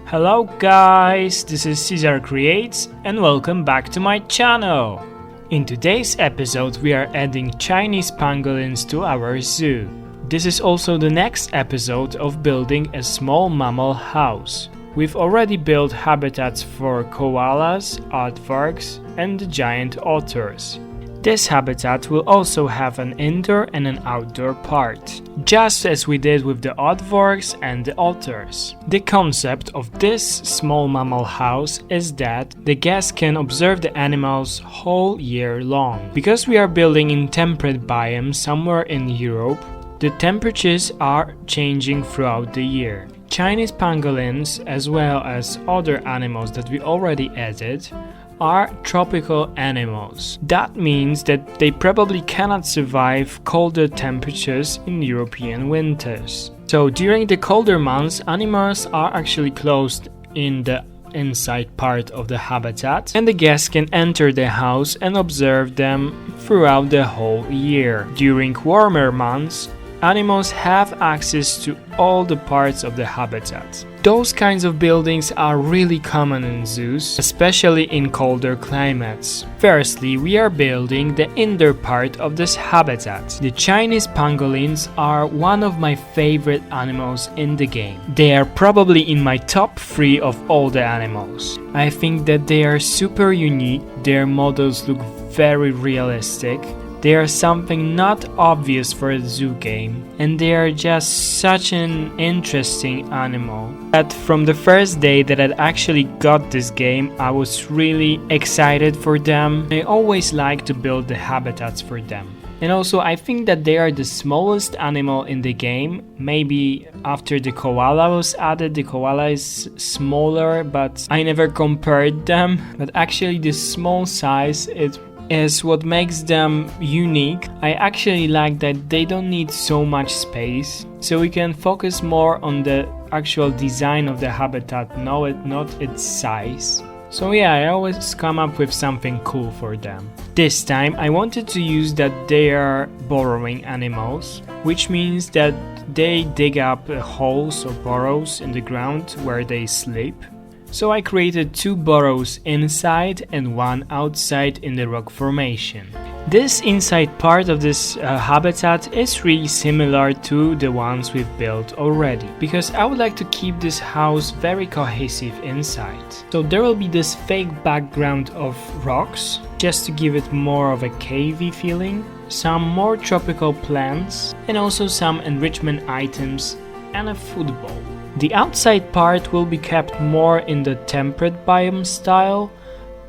Hello guys, this is Cesar Creates and welcome back to my channel. In today's episode we are adding Chinese pangolins to our zoo. This is also the next episode of building a small mammal house. We've already built habitats for koalas, aardvarks and the giant otters. This habitat will also have an indoor and an outdoor part, just as we did with the aardvarks and the otters. The concept of this small mammal house is that the guests can observe the animals whole year long. Because we are building in temperate biomes somewhere in Europe, the temperatures are changing throughout the year. Chinese pangolins, as well as other animals that we already added, are tropical animals. That means that they probably cannot survive colder temperatures in European winters. So during the colder months, animals are actually closed in the inside part of the habitat and the guests can enter the house and observe them throughout the whole year. During warmer months, animals have access to all the parts of the habitat. Those kinds of buildings are really common in zoos, especially in colder climates. Firstly, we are building the indoor part of this habitat. The Chinese pangolins are one of my favorite animals in the game. They are probably in my top 3 of all the animals. I think that they are super unique, their models look very realistic. They are something not obvious for a zoo game, and they are just such an interesting animal that from the first day that I actually got this game, I was really excited for them. I always like to build the habitats for them. And also I think that they are the smallest animal in the game. Maybe after the koala was added, the koala is smaller, but I never compared them. But actually the small size is what makes them unique. I actually like that they don't need so much space, so we can focus more on the actual design of the habitat, not its size. So yeah, I always come up with something cool for them. This time I wanted to use that they are burrowing animals, which means that they dig up holes or burrows in the ground where they sleep. So I created 2 burrows inside and 1 outside in the rock formation. This inside part of this habitat is really similar to the ones we've built already, because I would like to keep this house very cohesive inside. So there will be this fake background of rocks, just to give it more of a cavey feeling, some more tropical plants, and also some enrichment items and a food bowl. The outside part will be kept more in the temperate biome style.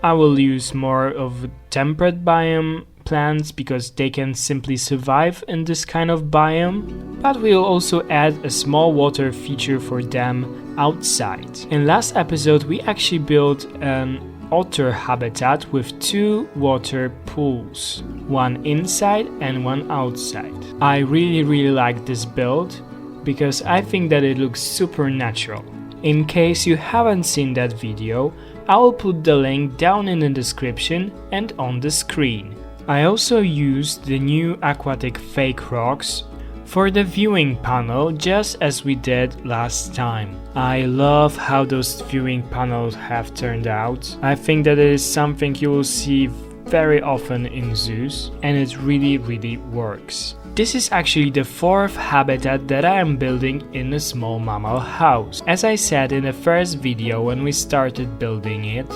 I will use more of temperate biome plants because they can simply survive in this kind of biome, but we'll also add a small water feature for them outside. In last episode we actually built an otter habitat with 2 water pools, one inside and one outside. I really like this build, because I think that it looks super natural. In case you haven't seen that video, I will put the link down in the description and on the screen. I also used the new aquatic fake rocks for the viewing panel, just as we did last time. I love how those viewing panels have turned out. I think that it is something you will see very often in zoos, and it really works. This is actually the 4th habitat that I am building in a small mammal house. As I said in the first video when we started building it,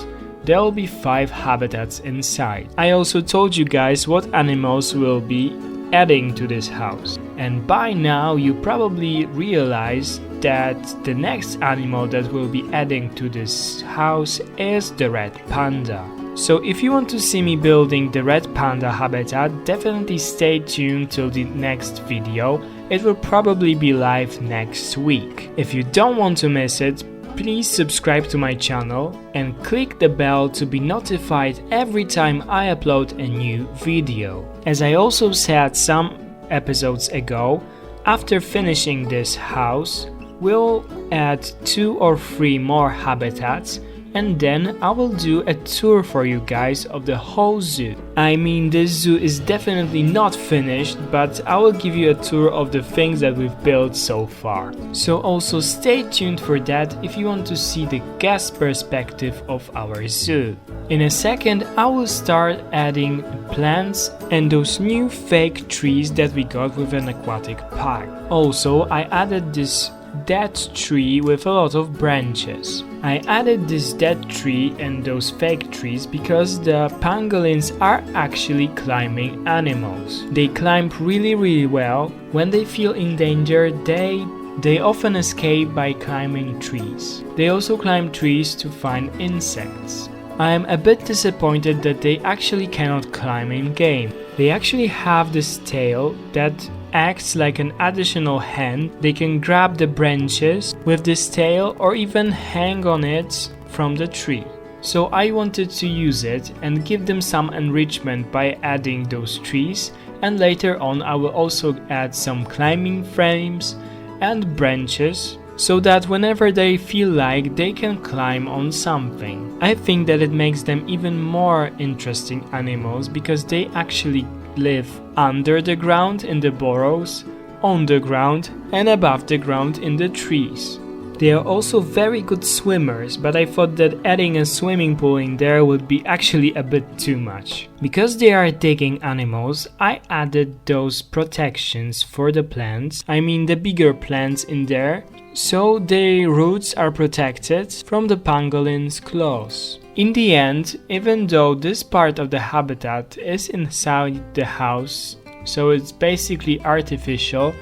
there will be 5 habitats inside. I also told you guys what animals will be adding to this house. And by now you probably realize that the next animal that will be adding to this house is the red panda. So if you want to see me building the red panda habitat, definitely stay tuned till the next video. It will probably be live next week. If you don't want to miss it, please subscribe to my channel and click the bell to be notified every time I upload a new video. As I also said some episodes ago, after finishing this house, we'll add 2 or 3 more habitats and then I will do a tour for you guys of the whole zoo. I mean, this zoo is definitely not finished, but I will give you a tour of the things that we've built so far. So also stay tuned for that if you want to see the guest perspective of our zoo. In a second, I will start adding plants and those new fake trees that we got with an aquatic park. Also, I added this dead tree with a lot of branches. I added this dead tree and those fake trees because the pangolins are actually climbing animals. They climb really well. When they feel in danger, they often escape by climbing trees. They also climb trees to find insects. I am a bit disappointed that they actually cannot climb in game. They actually have this tail that acts like an additional hand. They can grab the branches with this tail or even hang on it from the tree. So I wanted to use it and give them some enrichment by adding those trees, and later on I will also add some climbing frames and branches so that whenever they feel like, they can climb on something. I think that it makes them even more interesting animals because they actually live under the ground in the burrows, on the ground and above the ground in the trees. They are also very good swimmers, but I thought that adding a swimming pool in there would be actually a bit too much. Because they are digging animals, I added those protections for the plants, I mean the bigger plants in there, so their roots are protected from the pangolin's claws. In the end, even though this part of the habitat is inside the house, so it's basically artificial,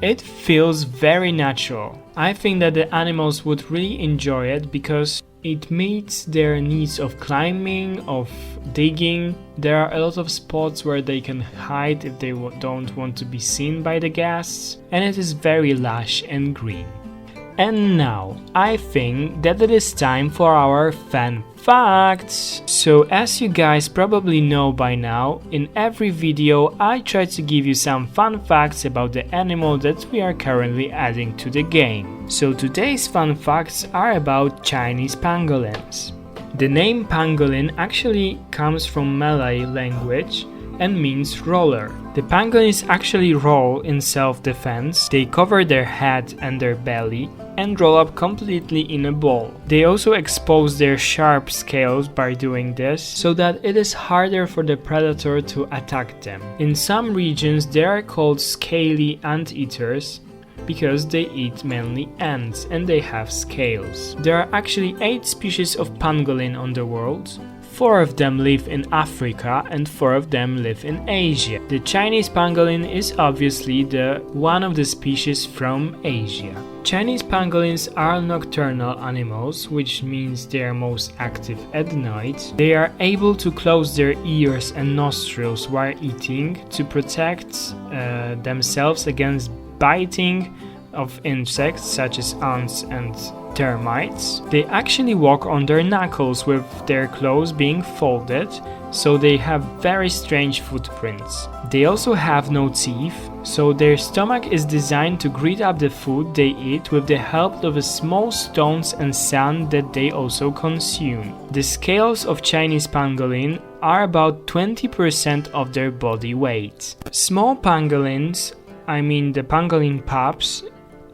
it feels very natural. I think that the animals would really enjoy it because it meets their needs of climbing, of digging. There are a lot of spots where they can hide if they don't want to be seen by the guests, and it is very lush and green. And now, I think that it is time for our fun facts. So as you guys probably know by now, in every video I try to give you some fun facts about the animal that we are currently adding to the game. So today's fun facts are about Chinese pangolins. The name pangolin actually comes from Malay language and means roller. The pangolins actually roll in self-defense. They cover their head and their belly and roll up completely in a ball. They also expose their sharp scales by doing this, so that it is harder for the predator to attack them. In some regions they are called scaly anteaters because they eat mainly ants and they have scales. There are actually 8 species of pangolin on the world. 4 of them live in Africa and 4 of them live in Asia. The Chinese pangolin is obviously one of the species from Asia. Chinese pangolins are nocturnal animals, which means they are most active at night. They are able to close their ears and nostrils while eating to protect themselves against biting of insects such as ants and termites. They actually walk on their knuckles with their claws being folded, so they have very strange footprints. They also have no teeth, so their stomach is designed to greet up the food they eat with the help of small stones and sand that they also consume. The scales of Chinese pangolin are about 20% of their body weight. Small pangolins, I mean the pangolin pups,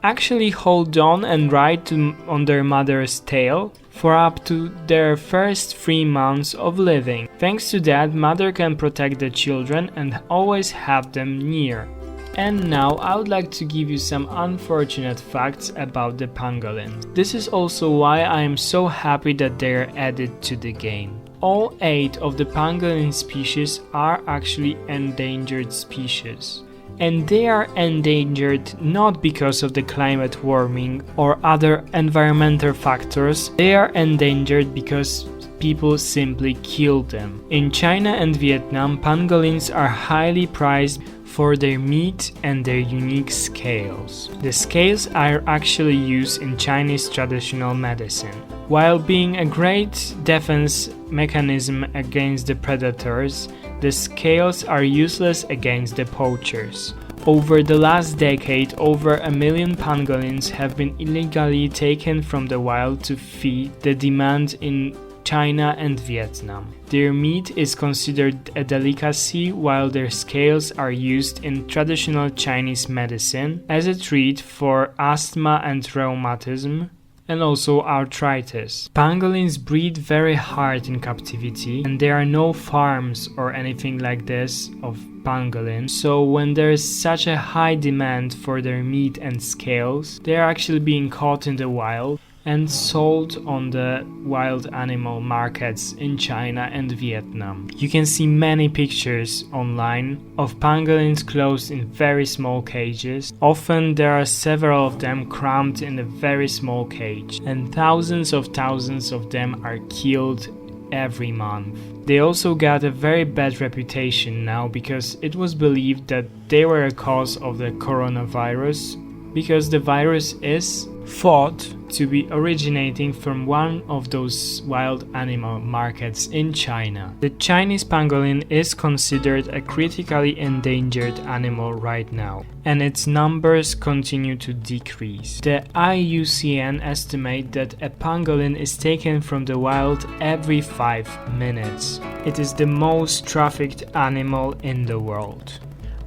actually hold on and ride on their mother's tail for up to their first 3 months of living. Thanks to that, mother can protect the children and always have them near. And now I would like to give you some unfortunate facts about the pangolin. This is also why I am so happy that they are added to the game. All 8 of the pangolin species are actually endangered species. And they are endangered not because of the climate warming or other environmental factors. They are endangered because people simply kill them. In China and Vietnam, pangolins are highly prized for their meat and their unique scales. The scales are actually used in Chinese traditional medicine. While being a great defense mechanism against the predators, the scales are useless against the poachers. Over the last decade, over 1 million pangolins have been illegally taken from the wild to feed the demand in China and Vietnam. Their meat is considered a delicacy, while their scales are used in traditional Chinese medicine as a treat for asthma and rheumatism, and also arthritis. Pangolins breed very hard in captivity, and there are no farms or anything like this of pangolin. So when there is such a high demand for their meat and scales, they are actually being caught in the wild and sold on the wild animal markets in China and Vietnam. You can see many pictures online of pangolins closed in very small cages. Often there are several of them crammed in a very small cage, and thousands of them are killed every month. They also got a very bad reputation now because it was believed that they were a cause of the coronavirus, because the virus is thought to be originating from one of those wild animal markets in China. The Chinese pangolin is considered a critically endangered animal right now, and its numbers continue to decrease. The IUCN estimate that a pangolin is taken from the wild every 5 minutes. It is the most trafficked animal in the world.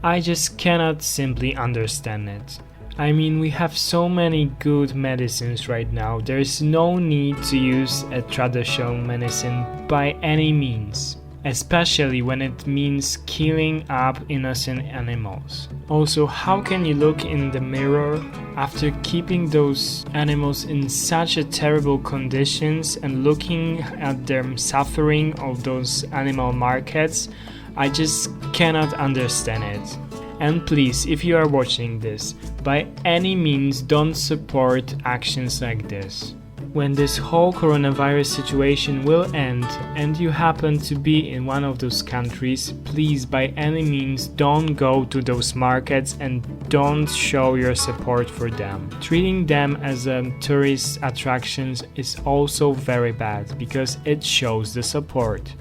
I just cannot simply understand it. I mean, we have so many good medicines right now. There is no need to use a traditional medicine by any means, especially when it means killing up innocent animals. Also, how can you look in the mirror after keeping those animals in such a terrible conditions and looking at them suffering of those animal markets? I just cannot understand it. And please, if you are watching this, by any means don't support actions like this. When this whole coronavirus situation will end and you happen to be in one of those countries, please by any means don't go to those markets and don't show your support for them. Treating them as tourist attractions is also very bad because it shows the support.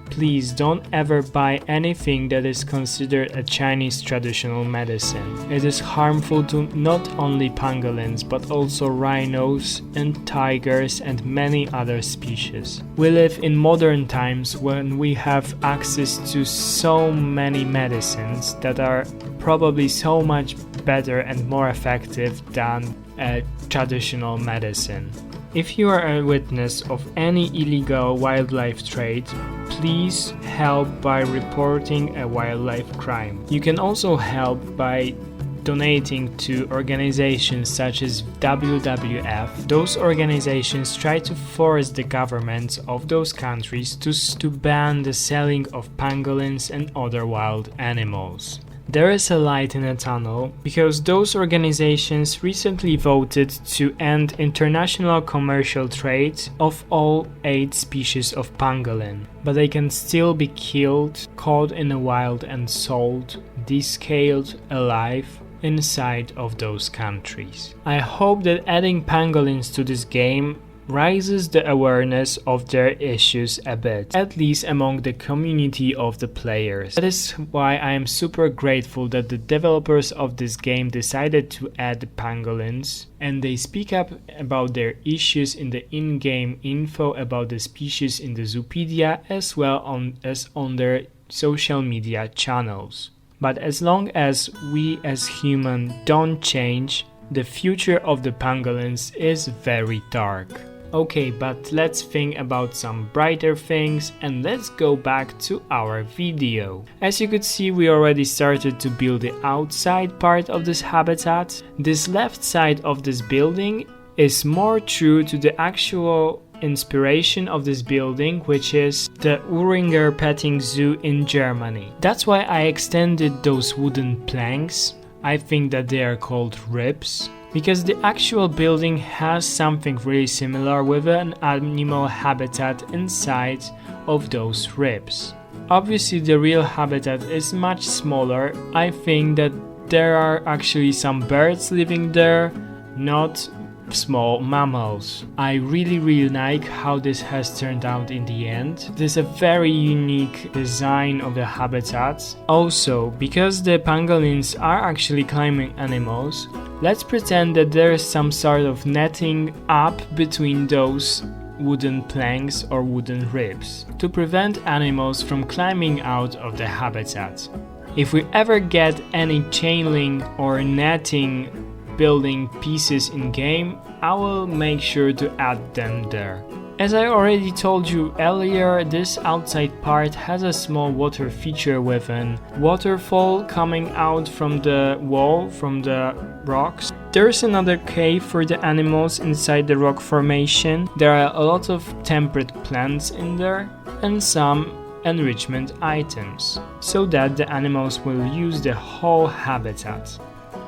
Please don't ever buy anything that is considered a Chinese traditional medicine. It is harmful to not only pangolins but also rhinos and tigers and many other species. We live in modern times when we have access to so many medicines that are probably so much better and more effective than a traditional medicine. If you are a witness of any illegal wildlife trade, please help by reporting a wildlife crime. You can also help by donating to organizations such as WWF. Those organizations try to force the governments of those countries to ban the selling of pangolins and other wild animals. There is a light in a tunnel because those organizations recently voted to end international commercial trade of all 8 species of pangolin, but they can still be killed, caught in the wild and sold, descaled, alive inside of those countries. I hope that adding pangolins to this game raises the awareness of their issues a bit, at least among the community of the players. That is why I am super grateful that the developers of this game decided to add the pangolins, and they speak up about their issues in the in-game info about the species in the Zoopedia as well as on their social media channels. But as long as we as humans don't change, the future of the pangolins is very dark. Okay, but let's think about some brighter things and let's go back to our video. As you could see, we already started to build the outside part of this habitat. This left side of this building is more true to the actual inspiration of this building, which is the Öhringen Petting Zoo in Germany. That's why I extended those wooden planks. I think that they are called ribs, because the actual building has something really similar with an animal habitat inside of those ribs. Obviously the real habitat is much smaller. I think that there are actually some birds living there, not small mammals. I really like how this has turned out in the end. There's a very unique design of the habitats. Also, because the pangolins are actually climbing animals, let's pretend that there is some sort of netting up between those wooden planks or wooden ribs to prevent animals from climbing out of the habitat. If we ever get any chain link or netting building pieces in game, I will make sure to add them there. As I already told you earlier, this outside part has a small water feature with an waterfall coming out from the wall, from the rocks. There's another cave for the animals inside the rock formation. There are a lot of temperate plants in there and some enrichment items, so that the animals will use the whole habitat.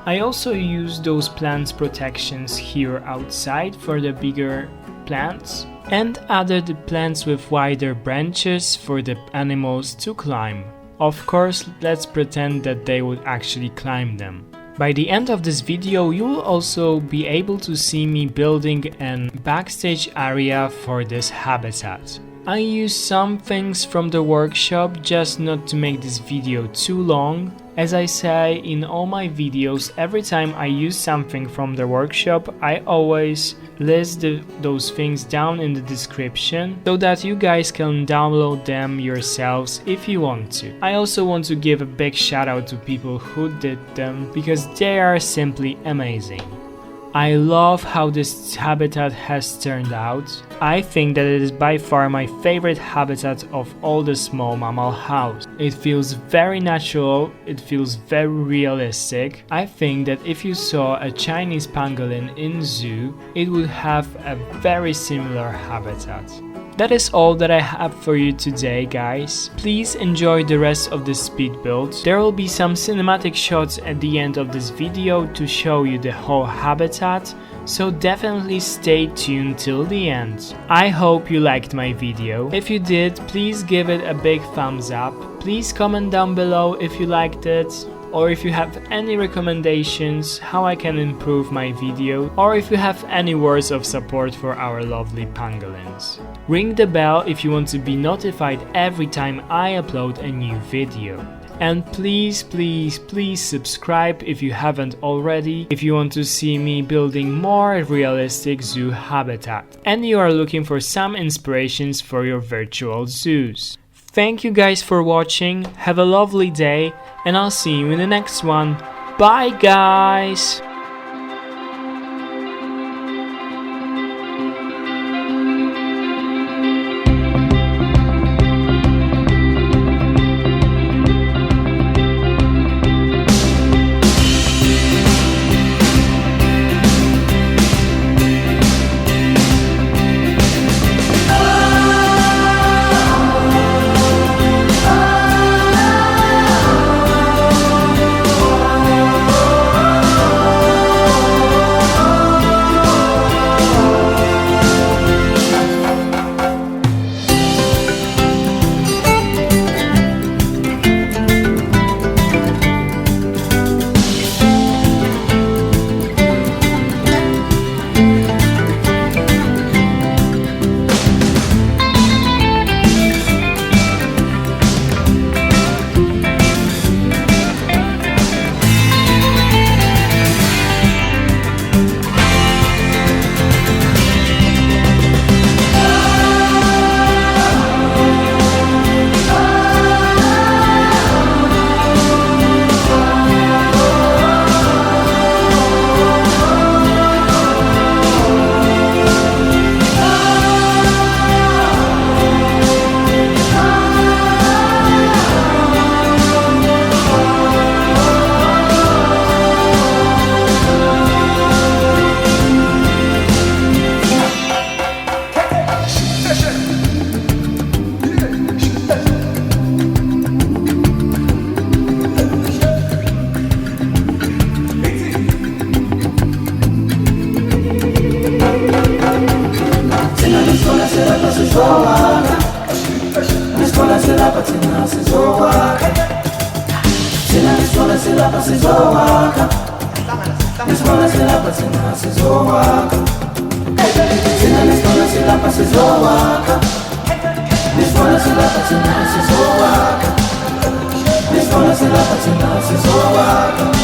I also use those plants protections here outside for the bigger plants and added the plants with wider branches for the animals to climb. Of course, let's pretend that they would actually climb them. By the end of this video, you will also be able to see me building an backstage area for this habitat. I use some things from the workshop just not to make this video too long. As I say in all my videos, every time I use something from the workshop, I always list those things down in the description so that you guys can download them yourselves if you want to. I also want to give a big shout out to people who did them because they are simply amazing. I love how this habitat has turned out. I think that it is by far my favorite habitat of all the Small Mammal House. It feels very natural, it feels very realistic. I think that if you saw a Chinese pangolin in zoo, it would have a very similar habitat. That is all that I have for you today, guys. Please enjoy the rest of this speed build. There will be some cinematic shots at the end of this video to show you the whole habitat, so definitely stay tuned till the end. I hope you liked my video. If you did, please give it a big thumbs up. Please comment down below if you liked it, or if you have any recommendations how I can improve my video, or if you have any words of support for our lovely pangolins. Ring the bell if you want to be notified every time I upload a new video. And please subscribe if you haven't already, if you want to see me building more realistic zoo habitat and you are looking for some inspirations for your virtual zoos. Thank you guys for watching, have a lovely day, and I'll see you in the next one. Bye guys! Silapa, silapha thina sizowakha. Thina nesibona silapha sizowakha. Nesibona silapha thina sizowakha. Nesibona silapha thina sizowakha.